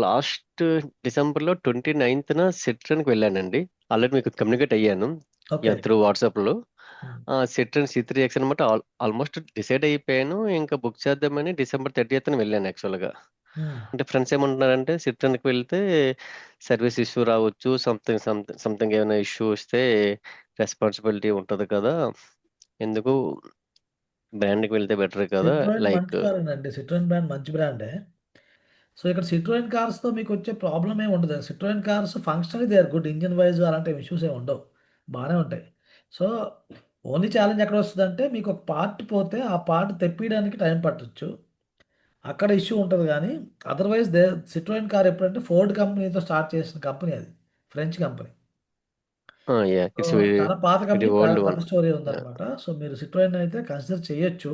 Last డిసెంబర్‌లో 29న సిట్రన్‌కి వెళ్ళానండి. Already మీకు కమ్యూనికేట్ అయ్యాను. ఓకే. త్రూ వాట్సాప్‌లో. హ్మ్. సిట్రన్ C3X అనమాట. ఆల్మోస్ట్ డిసైడ్ అయిపోయాను. ఇంకా బుక్ చేద్దామని డిసెంబర్ 30న వెళ్ళాను యాక్చువల్‌గా. హ్మ్. అంటే ఫ్రెండ్స్ ఏమంటున్నారంటే సిట్రన్‌కి వెళ్తే సర్వీస్ ఇష్యూ రావచ్చు. సంథింగ్ ఏమైనా ఇష్యూ వస్తే రెస్పాన్సిబిలిటీ ఉంటది కదా! ఎందుకు బ్రాండ్‌కి వెళ్తే బెటర్ కదా! సిట్రోయిన్ మంచి లైక్ కారేనండి. సిట్రోయిన్ బ్రాండ్ మంచి బ్రాండే. సో, ఇక్కడ సిట్రోయిన్ కార్స్‌తో మీకొచ్చే ప్రాబ్లమ్ ఏమి ఉండదు. Citroen cars functionally they are good. Engine wise అలాంటి ఇష్యూస్ ఏమి ఉండవు. బానే ఉంటాయి. సో, ఓన్లీ ఛాలెంజ్ ఎక్కడొస్తదంటే మీకొక పార్ట్ పోతే ఆ పార్ట్ తెప్పియడానికి టైం పట్టొచ్చు. అక్కడ ఇష్యూ ఉంటది గానీ, అదర్‌వైస్ సిట్రోయిన్ కార్ ఎప్పుడంటే ఫోర్డ్ కంపెనీతో స్టార్ట్ చేసిన కంపెనీ అది. French company. Yeah! So, it's చాలా పాత వెరీ కంపెనీ ఓల్డ్ పెద్ద వన్. Story yeah! ఉందనమాట. సో, మీరు సిట్రోయిన్ అయితే కన్సిడర్ చేయొచ్చు.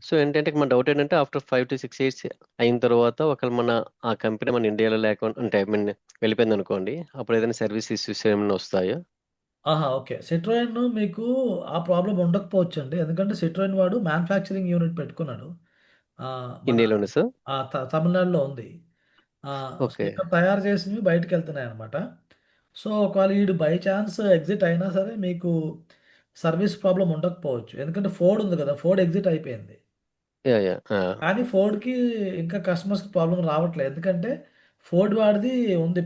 సో ఏంటంటే మన డౌట్ ఏంటంటే ఆఫ్టర్ 5-6 ఇయర్స్ అయిన తర్వాత ఒకవేళ ఆ కంపెనీ మన ఇండియాలో లేకుండా అంటే ఐ మీన్ వెళ్ళిపోయింది అనుకోండి, అప్పుడు ఏదైనా సర్వీస్ ఇష్యూస్ ఏమైనా వస్తాయా? ఆహా! ఓకే. సిట్రోయిన్ మీకు ఆ ప్రాబ్లమ్ ఉండకపోవచ్చండి. ఎందుకంటే సిట్రోయిన్ వాడు మ్యానుఫ్యాక్చరింగ్ యూనిట్ పెట్టుకున్నాడు. మన ఇండియాలోనే సార్? తమిళనాడులో ఉంది. So, okay. ఇక్కడ తయారు చేసినవి బయటికెళ్తున్నాయన్నమాట. సో, ఒకవేళ ఈడు బై చాన్స్ ఎగ్జిట్ అయినా సరే మీకు సర్వీస్ ప్రాబ్లమ్ ఉండకపోవచ్చు. ఎందుకంటే ఫోర్డ్ ఉంది కదా! ఫోర్డ్ ఎగ్జిట్ అయిపోయింది. యాహ్! యాహ్! ఆ! కానీ ఫోర్డ్‌కి ఇంకా కస్టమర్స్‌కి ప్రాబ్లమ్ రావట్లేదు. ఎందుకంటే ఫోర్డ్ వాడిది ఉంది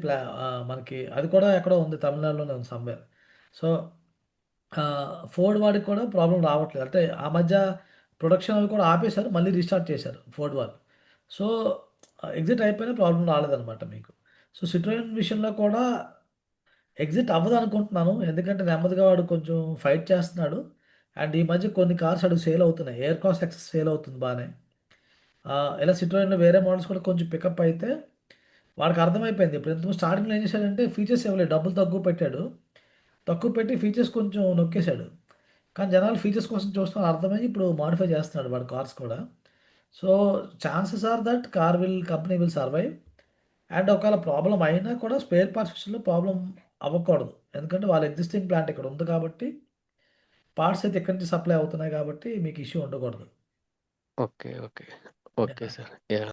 మనకి అది కూడా ఎక్కడో ఉంది తమిళనాడులోనే ఉంది సమ్‌వేర్. సో ఫోర్డ్ వాడికి కూడా ప్రాబ్లమ్ రావట్లేదు. అంటే ఆ మధ్య ప్రొడక్షన్ అవి కూడా ఆపేసారు. మళ్ళీ రీస్టార్ట్ చేశారు ఫోర్డ్ వాళ్ళు. సో, ఎగ్జిట్ అయిపోయినా ప్రాబ్లమ్ రాలేదనమాట మీకు. సో, సిట్రోయిన్ విషయంలో కూడా ఎగ్జిట్ అవ్వదనుకుంటున్నాను. ఎందుకంటే నెమ్మదిగా వాడు కొంచెం ఫైట్ చేస్తున్నాడు. అండ్ ఈ మధ్య కొన్ని కార్స్ ఆడికి సేల్ అవుతున్నాయి. ఎయిర్ క్రాస్ ఎక్సెస్ సేల్ అవుతుంది బానే. ఇలా సిట్రోయిన్‌లో వేరే మోడల్స్ కూడా కొంచెం పికప్ అయితే వాడికి అర్థమైపోయింది. ఇప్పుడు ఇంతకుముందు స్టార్టింగ్‌లో ఏం చేశాడంటే ఫీచర్స్ ఇవ్వలేదు. డబ్బులు తక్కువ పెట్టాడు. తక్కువ పెట్టి ఫీచర్స్ కొంచెం నొక్కేసాడు. కానీ జనాలు ఫీచర్స్ కోసం చూస్తున్నారు అర్థమయ్యి ఇప్పుడు మోడిఫై చేస్తున్నాడు వాడు కార్స్ కూడా. So, chances are that company will survive. And ఒకవేళ ప్రాబ్లమ్ అయినా కూడా స్పేర్ పార్ట్స్ విషయంలో ప్రాబ్లమ్ అవ్వకూడదు. ఎందుకంటే వాళ్ళ ఎగ్జిస్టింగ్ ప్లాంట్ ఇక్కడ ఉంది కాబట్టి, పార్ట్స్ అయితే ఇక్కడి నుంచి సప్లై అవుతున్నాయి కాబట్టి మీకు ఇష్యూ ఉండకూడదు. Okay. Okay. Okay yeah! Sir. Yeah!